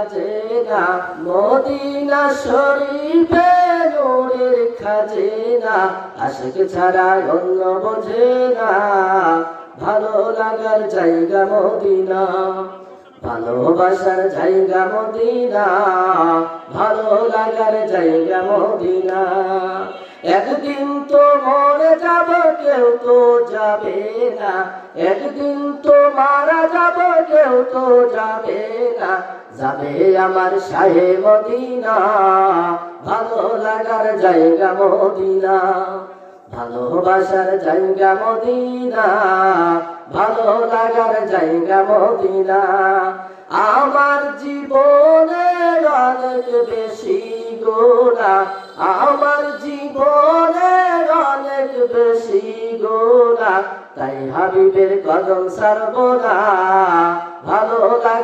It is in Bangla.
খাজেনা, মদিনা শরীফে নূরের খাজেনা, আশিক ছাড়া অন্য বোঝে না, ভালো লাগার জায়গা মদিনা, ভালোবাসার জায়গা মদিনা, ভালো লাগার জায়গা মদিনা। একদিন তো মরে যাব, কেউ তো যাবে না, একদিন তো মারা যাব, কেউ তো যাবে না, যাবে আমার শাহে মদিনা, ভালো লাগার জায়গা মদিনা, ভালোবাসার জায়গা মদিনা, ভালো লাগার জায়গা মদিনা। আমার জীবনে অনেক বেশি গোনা, আমার জীবনে অনেক বেশি গোনা, তাই হাবিবের কদম ছাড়ব না, ভালো লাগে।